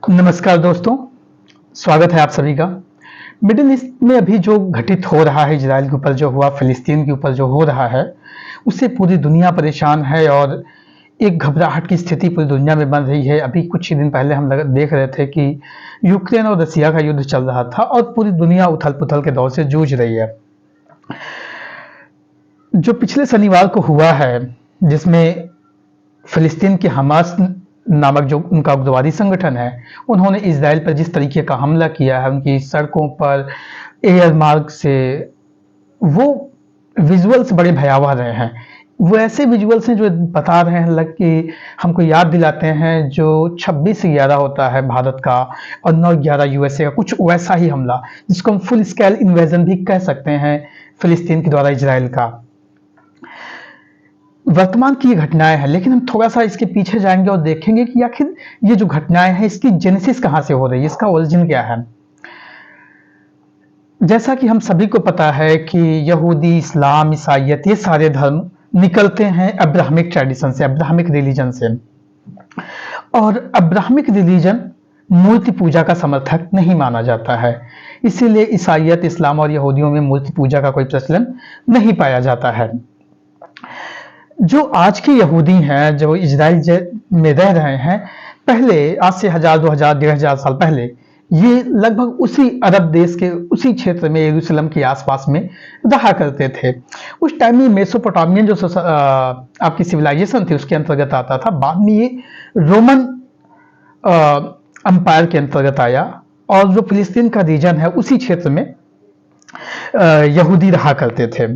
नमस्कार दोस्तों, स्वागत है आप सभी का। मिडिल ईस्ट में अभी जो घटित हो रहा है, इजराइल के ऊपर जो हुआ, फिलिस्तीन के ऊपर जो हो रहा है, उससे पूरी दुनिया परेशान है और एक घबराहट की स्थिति पूरी दुनिया में बन रही है। अभी कुछ ही दिन पहले हम देख रहे थे कि यूक्रेन और रसिया का युद्ध चल रहा था और पूरी दुनिया उथल-पुथल के दौर से जूझ रही है। जो पिछले शनिवार को हुआ है, जिसमें फिलिस्तीन के हमास नामक जो उनका उग्रवादी संगठन है, उन्होंने इजराइल पर जिस तरीके का हमला किया है, उनकी सड़कों पर एयर मार्ग से, वो विजुअल्स बड़े भयावह रहे हैं। वो ऐसे विजुअल्स हैं जो बता रहे हैं, कि हमको याद दिलाते हैं जो 26/11 होता है भारत का और 9/11 यूएसए का, कुछ वैसा ही हमला, जिसको हम फुल स्केल इन्वेजन भी कह सकते हैं फिलिस्तीन के द्वारा इजराइल का। वर्तमान की ये घटनाएं हैं, लेकिन हम थोड़ा सा इसके पीछे जाएंगे और देखेंगे कि आखिर ये जो घटनाएं हैं, इसकी जेनेसिस कहां से हो रही है, इसका ओरिजिन क्या है। जैसा कि हम सभी को पता है कि यहूदी, इस्लाम, ईसाइयत, ये सारे धर्म निकलते हैं अब्राहमिक ट्रेडिशन से, अब्राहमिक रिलीजन से। और अब्राहमिक रिलीजन मूर्ति पूजा का समर्थक नहीं माना जाता है, इसीलिए ईसाइयत, इस्लाम और यहूदियों में मूर्ति पूजा का कोई प्रचलन नहीं पाया जाता है। जो आज के यहूदी हैं, जो इजराइल में रह रहे हैं, पहले आज से 1000, 2000, 1500 साल पहले ये लगभग उसी अरब देश के उसी क्षेत्र में, यरूशलेम के आसपास में रहा करते थे। उस टाइम में मेसोपोटामियन जो आपकी सिविलाइजेशन थी, उसके अंतर्गत आता था। बाद में ये रोमन अंपायर के अंतर्गत आया और जो फिलिस्तीन का रीजन है, उसी क्षेत्र में यहूदी रहा करते थे।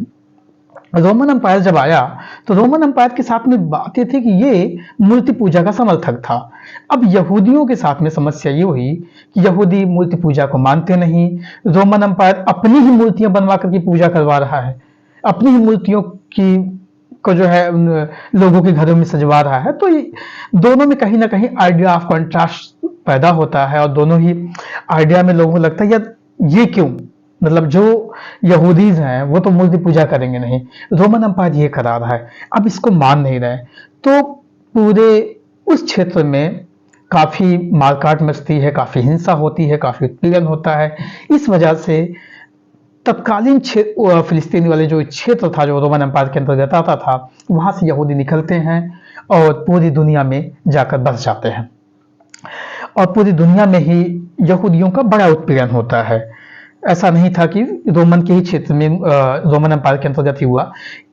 रोमन अंपायर जब आया तो रोमन अंपायर के साथ में बात ये थी कि ये मूर्ति पूजा का समर्थक था। अब यहूदियों के साथ में समस्या ये हुई कि यहूदी मूर्ति पूजा को मानते नहीं, रोमन अंपायर अपनी ही मूर्तियां बनवा करके पूजा करवा रहा है, अपनी ही मूर्तियों की को जो है उन लोगों के घरों में सजवा रहा है। तो दोनों में कहीं ना कहीं आइडिया ऑफ कॉन्ट्रास्ट पैदा होता है और दोनों ही आइडिया में लोगों को लगता है यार ये क्यों, मतलब जो यहूदीज हैं वो तो मूर्ति पूजा करेंगे नहीं, रोमन अंपायर ये करा रहा है, अब इसको मान नहीं रहे। तो पूरे उस क्षेत्र में काफी मारकाट मचती है, काफी हिंसा होती है, काफी उत्पीड़न होता है। इस वजह से तत्कालीन फिलिस्तीनी वाले जो क्षेत्र था, जो रोमन अंपायर के अंतर्गत आता था, वहां से यहूदी निकलते हैं और पूरी दुनिया में जाकर बस जाते हैं और पूरी दुनिया में ही यहूदियों का बड़ा उत्पीड़न होता है। ऐसा नहीं था कि रोमन के ही क्षेत्र में, रोमन अंपायर के अंतर्गत ही हुआ,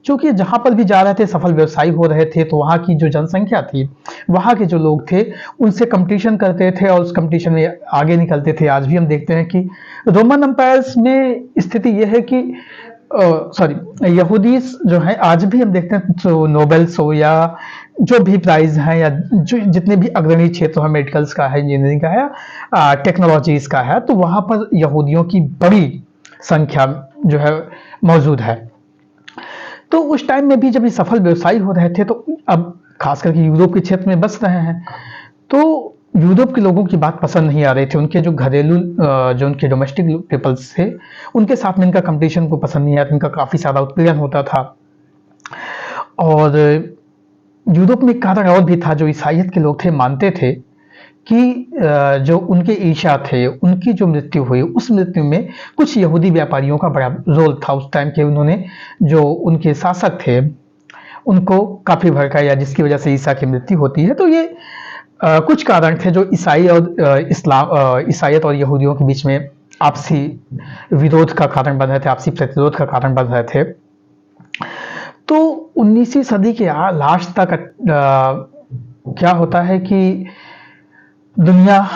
क्योंकि जहां पर भी जा रहे थे सफल व्यवसायी हो रहे थे, तो वहां की जो जनसंख्या थी, वहां के जो लोग थे, उनसे कंपटीशन करते थे और उस कंपटीशन में आगे निकलते थे। आज भी हम देखते हैं कि रोमन अंपायर्स में स्थिति यह है कि यहूदी जो है, आज भी हम देखते हैं तो नोबेल्स हो या जो भी प्राइज हैं, या जो जितने भी अग्रणी क्षेत्र हैं, मेडिकल्स का है, इंजीनियरिंग का है, टेक्नोलॉजीज का है, तो वहां पर यहूदियों की बड़ी संख्या जो है मौजूद है। तो उस टाइम में भी जब ये सफल व्यवसायी हो रहे थे, तो अब खास करके यूरोप के क्षेत्र में बस रहे हैं, तो यूरोप के लोगों की बात पसंद नहीं आ रही थी। उनके जो घरेलू, जो उनके डोमेस्टिक पीपल्स थे, उनके साथ में इनका कंपटीशन को पसंद नहीं आया, इनका काफी ज्यादा उत्पीड़न होता था। और यूरोप में एक कारण और भी था, जो ईसाइयत के लोग थे, मानते थे कि जो उनके ईशा थे, उनकी जो मृत्यु हुई, उस मृत्यु में कुछ यहूदी व्यापारियों का बड़ा रोल था उस टाइम के। उन्होंने, जो उनके शासक थे, उनको काफी भड़काया, जिसकी वजह से ईसा की मृत्यु होती है। तो ये कुछ कारण थे जो ईसाई और ईसाइयत और यहूदियों के बीच में आपसी विरोध का कारण बन रहे थे, आपसी प्रतिरोध का कारण बन रहे थे। तो 19वीं सदी के लास्ट तक क्या होता है कि दुनिया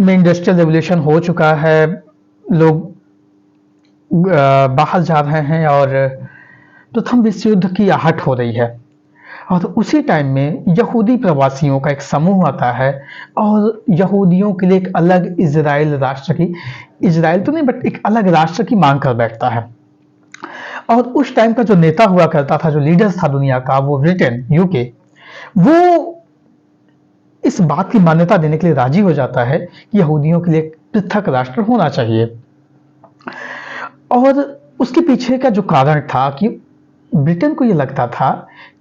में इंडस्ट्रियल रेवोल्यूशन हो चुका है, लोग बाहर जा रहे हैं और प्रथम विश्व युद्ध की आहट हो रही है। और उसी टाइम में यहूदी प्रवासियों का एक समूह आता है और यहूदियों के लिए एक अलग इजराइल राष्ट्र की, इजराइल तो नहीं बट एक अलग राष्ट्र की मांग कर बैठता है। और उस टाइम का जो नेता हुआ करता था, जो लीडर था दुनिया का, वो ब्रिटेन, यूके, वो इस बात की मान्यता देने के लिए राजी हो जाता है कि यहूदियों के लिए एक पृथक राष्ट्र होना चाहिए। और उसके पीछे का जो कारण था कि ब्रिटेन को ये लगता था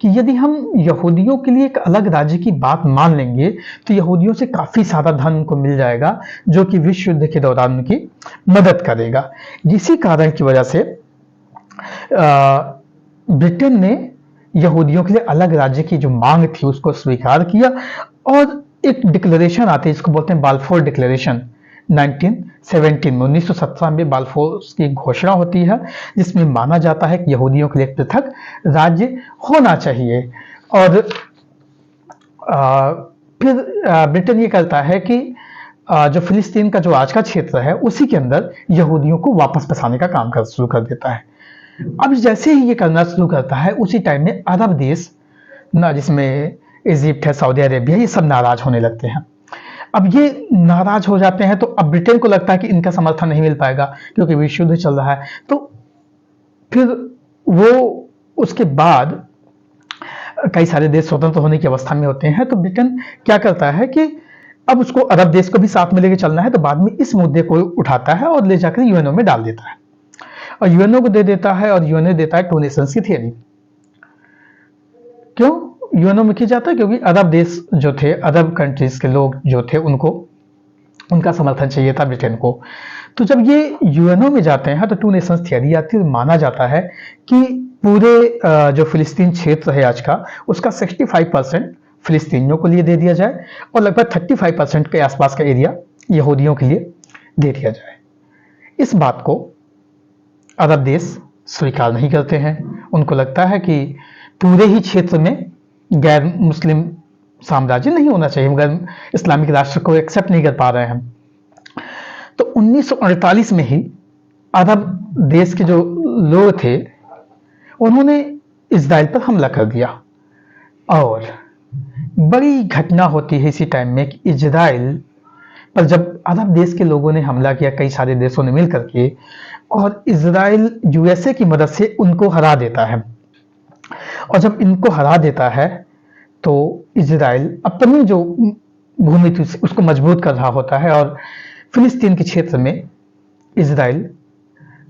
कि यदि हम यहूदियों के लिए एक अलग राज्य की बात मान लेंगे तो यहूदियों से काफ़ी सारा धन उनको मिल जाएगा, जो कि विश्व युद्ध के दौरान उनकी मदद करेगा। इसी कारण की वजह से ब्रिटेन ने यहूदियों के लिए अलग राज्य की जो मांग थी उसको स्वीकार किया, और एक डिक्लेरेशन आती है, इसको बोलते हैं बाल्फोर डिक्लेरेशन। 1917 में 1917 में बाल्फोर की घोषणा होती है, जिसमें माना जाता है कि यहूदियों के लिए एक पृथक राज्य होना चाहिए। और फिर ब्रिटेन ये करता है कि जो फिलिस्तीन का जो आज का क्षेत्र है उसी के अंदर यहूदियों को वापस बसाने का काम शुरू कर देता है। अब जैसे ही ये करना शुरू करता है उसी टाइम में अरब देश ना, जिसमें इजिप्ट है, सऊदी अरेबिया, ये सब नाराज होने लगते हैं। अब ये नाराज हो जाते हैं तो अब ब्रिटेन को लगता है कि इनका समर्थन नहीं मिल पाएगा क्योंकि विश्व युद्ध चल रहा है। तो फिर वो उसके बाद कई सारे देश स्वतंत्र होने की अवस्था में होते हैं, तो ब्रिटेन क्या करता है कि अब उसको अरब देश को भी साथ में लेके चलना है, तो बाद में इस मुद्दे को उठाता है और ले जाकर यूएनओ में डाल देता है, और यूएनओ को दे देता है, और यूएनओ देता है टू नेशंस की थियरी। क्यों यूएनओ में किया जाता है? क्योंकि अरब देश जो थे, अरब कंट्रीज के लोग जो थे, उनको उनका समर्थन चाहिए था ब्रिटेन को। तो जब ये यूएनओ में जाते हैं तो टू नेशंस थियरी आती है, माना जाता है कि पूरे जो फिलिस्तीन क्षेत्र है आज का, उसका 65% फिलिस्तीनियों को लिए दे दिया जाए और लगभग 35% के आसपास का एरिया यहूदियों के लिए दे दिया जाए। इस बात को अरब देश स्वीकार नहीं करते हैं। उनको लगता है कि पूरे ही क्षेत्र में गैर मुस्लिम साम्राज्य नहीं होना चाहिए, गैर इस्लामिक राष्ट्र को एक्सेप्ट नहीं कर पा रहे हैं। तो 1948 में ही अरब देश के जो लोग थे उन्होंने इजराइल पर हमला कर दिया, और बड़ी घटना होती है इसी टाइम में कि इजराइल पर जब अरब देश के लोगों ने हमला किया, कई सारे देशों ने मिलकर के, और इजराइल यूएसए की मदद से उनको हरा देता है। और जब इनको हरा देता है तो इजराइल अपनी जो भूमि थी उसको मजबूत कर रहा होता है, और फिलिस्तीन के क्षेत्र में इजराइल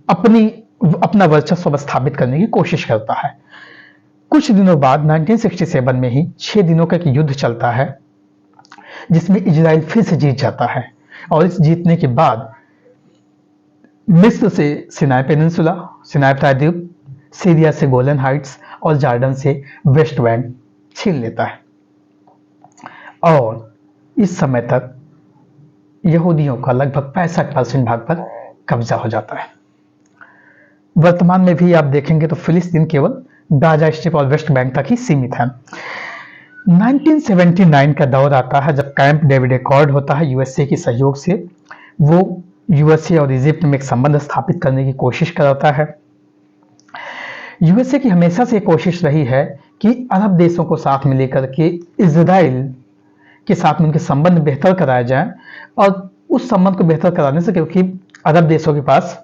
अपना वर्चस्व स्थापित करने की कोशिश करता है। कुछ दिनों बाद 1967 में ही 6 दिनों का एक युद्ध चलता है, जिसमें इजराइल फिर से जीत जाता है, और इस जीतने के बाद मिस्र से सिनाई पेनिनसुला, सिनाई प्रायद्वीप, सीरिया से गोलन हाइट्स और जॉर्डन से वेस्ट बैंक छीन लेता है, और इस समय तक यहूदियों का लगभग 65% भाग पर कब्जा हो जाता है। वर्तमान में भी आप देखेंगे तो फिलिस्तीन केवल गाजा स्ट्रिप और वेस्ट बैंक तक ही सीमित है। 1979 का दौर आता है जब कैंप डेविड एकॉर्ड होता है यूएसए के सहयोग से। वो यूएसए और इजिप्ट में एक संबंध स्थापित करने की कोशिश करता है। यूएसए की हमेशा से कोशिश रही है कि अरब देशों को साथ में लेकर के इजराइल के साथ में उनके संबंध बेहतर कराए जाएं, और उस संबंध को बेहतर कराने से, क्योंकि अरब देशों के पास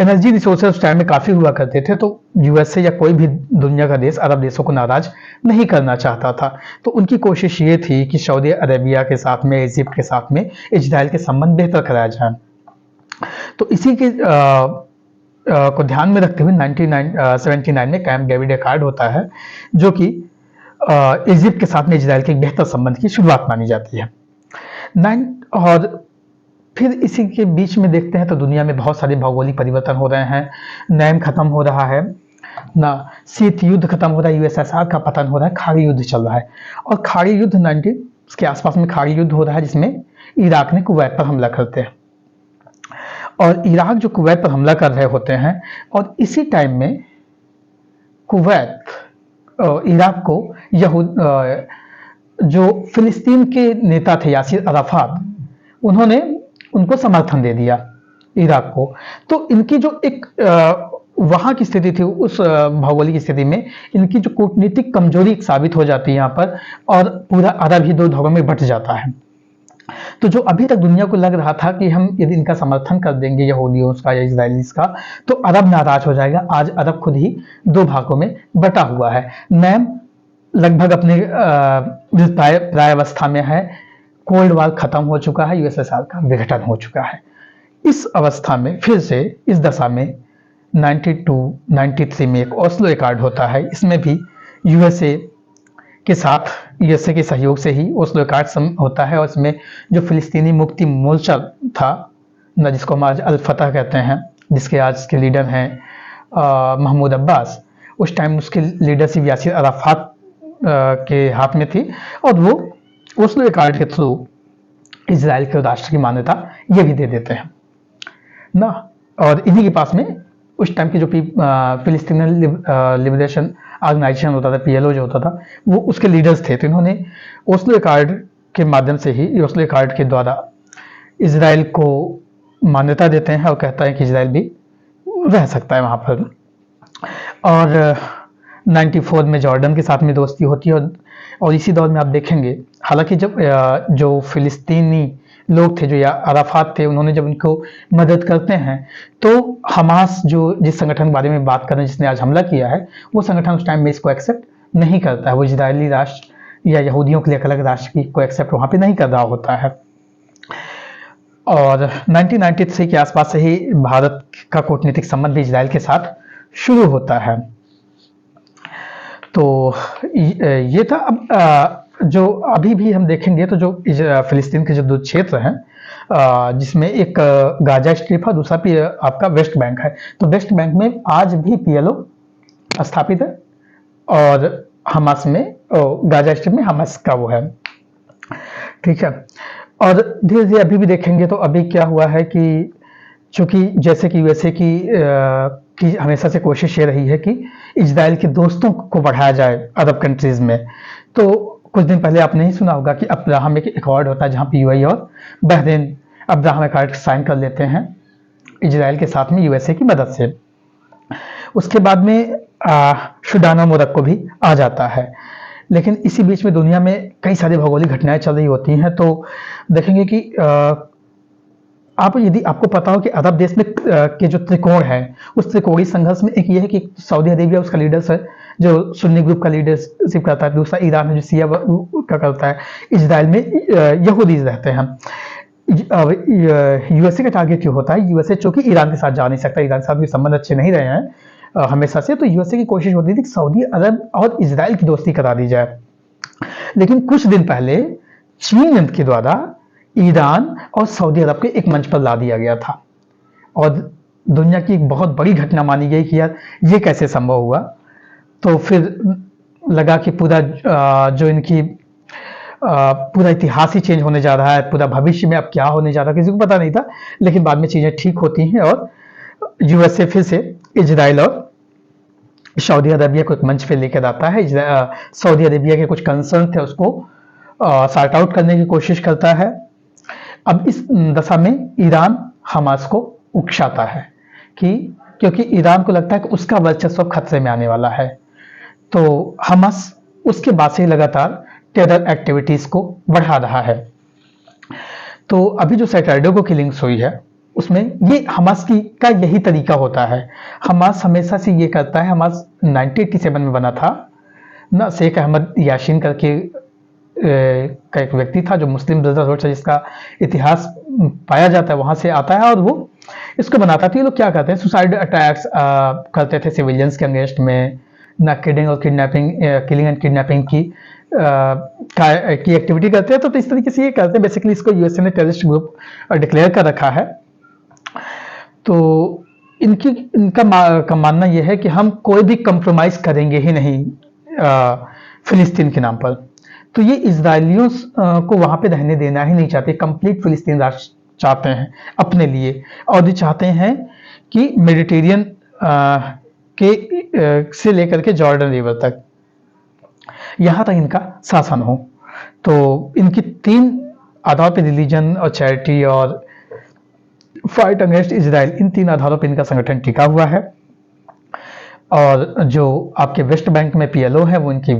एनर्जी रिसोर्सेज उस टाइम में काफी हुआ करते थे, तो यूएसए या कोई भी दुनिया का देश अरब देशों को नाराज नहीं करना चाहता था। तो उनकी कोशिश ये थी कि सऊदी अरेबिया के साथ में, इजिप्ट के साथ में इजराइल के संबंध बेहतर कराया जाए। तो इसी के को ध्यान में रखते हुए 1979 में कैंप डेविड एकॉर्ड होता है, जो कि इजिप्ट के साथ में इजराइल के बेहतर संबंध की शुरुआत मानी जाती है। और फिर इसी के बीच में देखते हैं तो दुनिया में बहुत सारे भौगोलिक परिवर्तन हो रहे हैं। नैम खत्म हो रहा है ना, शीत युद्ध खत्म हो रहा है, यूएसएसआर का पतन हो रहा है, खाड़ी युद्ध चल रहा है, और खाड़ी युद्ध 90 के आसपास में खाड़ी युद्ध हो रहा है, जिसमें इराक ने कुवैत पर हमला करते हैं, और इराक जो कुवैत पर हमला कर रहे होते हैं, और इसी टाइम में कुवैत इराक को जो फिलिस्तीन के नेता थे यासिर अराफात, उन्होंने उनको समर्थन दे दिया इराक को। तो इनकी जो एक वहां की स्थिति थी, उस भौगोलिक स्थिति में इनकी जो कूटनीतिक कमजोरी साबित हो जाती है यहाँ पर, और पूरा अरब ही दो भागों में बंट जाता है। तो जो अभी तक दुनिया को लग रहा था कि हम यदि इनका समर्थन कर देंगे यहूदियों का या इजराइलीज का तो अरब नाराज हो जाएगा, आज अरब खुद ही दो भागों में बटा हुआ है। नैम लगभग अपने प्रायावस्था में है, कोल्ड वॉर खत्म हो चुका है, यूएसएसआर का विघटन हो चुका है। इस अवस्था में फिर से, इस दशा में 92 93 में एक ओस्लो अकॉर्ड होता है। इसमें भी यूएसए के साथ, यूएसए के सहयोग से ही ओस्लो अकॉर्ड होता है। और इसमें जो फिलिस्तीनी मुक्ति मोर्चा था ना, जिसको हम आज अल फतह कहते हैं, जिसके आज के लीडर हैं महमूद अब्बास, उस टाइम उसकी लीडरशिप यासिर अराफात के हाथ में थी। और वो ओस्लो अकॉर्ड के थ्रू इजराइल के राष्ट्र की मान्यता ये भी दे देते हैं ना। और इन्हीं के पास में उस टाइम की जो फिलिस्तीन लिबरेशन ऑर्गेनाइजेशन होता था, पीएलओ जो होता था, वो उसके लीडर्स थे। तो इन्होंने ओस्लो अकॉर्ड के माध्यम से ही, ओस्लो अकॉर्ड के द्वारा इजराइल को मान्यता देते हैं और कहता है कि इजराइल भी रह सकता है वहाँ पर। और 94 में जॉर्डन के साथ में दोस्ती होती है। और इसी दौर में आप देखेंगे, हालांकि जब जो फिलिस्तीनी लोग थे, जो या अराफात थे, उन्होंने जब उनको मदद करते हैं, तो हमास जो जिस संगठन के बारे में बात कर रहे हैं, जिसने आज हमला किया है, वो संगठन उस टाइम में इसको एक्सेप्ट नहीं करता है। वो इजरायली राष्ट्र या यहूदियों के लिए एक अलग राष्ट्र की को एक्सेप्ट वहाँ पे नहीं कर रहा होता है। और 1993 के आसपास से ही भारत का कूटनीतिक संबंध भी इजराइल के साथ शुरू होता है। तो ये था। अब जो अभी भी हम देखेंगे तो जो फिलिस्तीन के जो दो क्षेत्र हैं, जिसमें एक गाजा स्ट्रिप है, दूसरा भी आपका वेस्ट बैंक है। तो वेस्ट बैंक में आज भी पीएलओ स्थापित है और हमास में, गाजा स्ट्रिप में हमास का वो है, ठीक है। और धीरे धीरे अभी भी देखेंगे तो अभी क्या हुआ है कि चूंकि जैसे कि यूएसए की हमेशा से कोशिश ये रही है कि इजराइल के दोस्तों को बढ़ाया जाए अरब कंट्रीज में। तो कुछ दिन पहले आपने ही सुना होगा कि अब्राहम एक अकॉर्ड होता है, जहाँ पे यूएई और बहरीन अब्राहम अकॉर्ड साइन कर लेते हैं इजराइल के साथ में यूएसए की मदद से। उसके बाद में सूडान और मोरक्को भी आ जाता है। लेकिन इसी बीच में दुनिया में कई सारी भौगोलिक घटनाएं चल रही होती हैं। तो देखेंगे कि आप, यदि आपको पता हो कि अरब देश में के जो त्रिकोण है, उस त्रिकोणीय संघर्ष में एक ये है कि सऊदी अरेबिया उसका लीडर्स है जो सुन्नी ग्रुप का लीडरशिप करता है, दूसरा ईरान है जो शिया का करता है, इजराइल में यहूदीज रहते हैं। यूएसए का टारगेट क्यों होता है? यूएसए चूंकि ईरान के साथ जा नहीं सकता, ईरान के साथ भी संबंध अच्छे नहीं रहे हैं हमेशा से, तो यूएसए की कोशिश होती थी कि सऊदी अरब और इजराइल की दोस्ती करा दी जाए। लेकिन कुछ दिन पहले चीन के द्वारा ईरान और सऊदी अरब के एक मंच पर ला दिया गया था और दुनिया की एक बहुत बड़ी घटना मानी गई कि यार ये कैसे संभव हुआ। तो फिर लगा कि पूरा जो इनकी पूरा इतिहास ही चेंज होने जा रहा है, पूरा भविष्य में अब क्या होने जा रहा है किसी को पता नहीं था। लेकिन बाद में चीजें ठीक होती हैं और यूएसए फिर से इजराइल और सऊदी अरेबिया को एक मंच पे लेकर आता है। सऊदी अरेबिया के कुछ कंसर्न थे, उसको सॉर्ट आउट करने की कोशिश करता है। अब इस दशा में ईरान हमास को उकसाता है कि क्योंकि ईरान को लगता है कि उसका वर्चस्व खतरे में आने वाला है। तो हमास उसके बाद से लगातार टेरर एक्टिविटीज को बढ़ा रहा है। तो अभी जो सैटरडे को किलिंग्स हुई है, उसमें ये हमास का यही तरीका होता है। हमास हमेशा से ये करता है। हमास 1987 में बना था ना, शेख अहमद याशीन करके का एक व्यक्ति था जो मुस्लिम ब्रदरहुड से जिसका इतिहास पाया जाता है वहां से आता है और वो इसको बनाता था। ये लोग क्या करते हैं, सुसाइड अटैक्स करते थे सिविलियंस के अगेंस्ट में, ना किलिंग और किडनैपिंग, किलिंग एंड किडनैपिंग की एक्टिविटी करते हैं। तो इस तरीके से ये करते हैं। बेसिकली इसको यूएसए ने टेररिस्ट ग्रुप डिक्लेयर कर रखा है। तो इनका मानना यह है कि हम कोई भी कंप्रोमाइज करेंगे ही नहीं फिलिस्तीन के नाम पर। तो ये इजरायलियों को वहां पे रहने देना ही नहीं चाहते, कंप्लीट फिलिस्तीन राष्ट्र चाहते हैं अपने लिए, और ये चाहते हैं कि मेडिटेरियन से लेकर के जॉर्डन रिवर तक यहां तक इनका शासन हो। तो इनकी 3 आधार पे, रिलीजन और चैरिटी और फाइट अगेंस्ट इजराइल, इन 3 आधारों पर इनका संगठन टिका हुआ है। और जो आपके वेस्ट बैंक में पीएलओ है वो इनके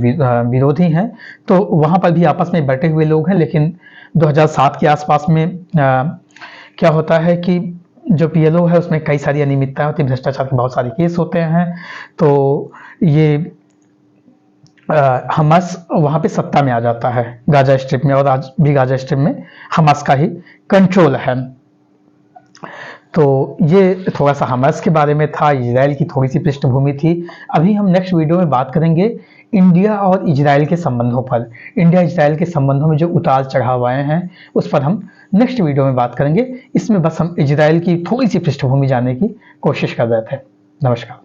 विरोधी हैं। तो वहां पर भी आपस में बटे हुए लोग हैं। लेकिन 2007 के आसपास में क्या होता है कि जो पीएलओ है उसमें कई सारी अनियमितताएं होती है, भ्रष्टाचार के बहुत सारे केस होते हैं। तो ये हमास वहां पे सत्ता में आ जाता है गाजा स्ट्रिप में, और आज भी गाजा स्ट्रिप में हमास का ही कंट्रोल है। तो ये थोड़ा सा हमास के बारे में था, इजराइल की थोड़ी सी पृष्ठभूमि थी। अभी हम नेक्स्ट वीडियो में बात करेंगे इंडिया और इजराइल के संबंधों पर। इंडिया इजराइल के संबंधों में जो उतार चढ़ाव आए हैं उस पर हम नेक्स्ट वीडियो में बात करेंगे। इसमें बस हम इजराइल की थोड़ी सी पृष्ठभूमि जानने की कोशिश कर रहे थे। नमस्कार।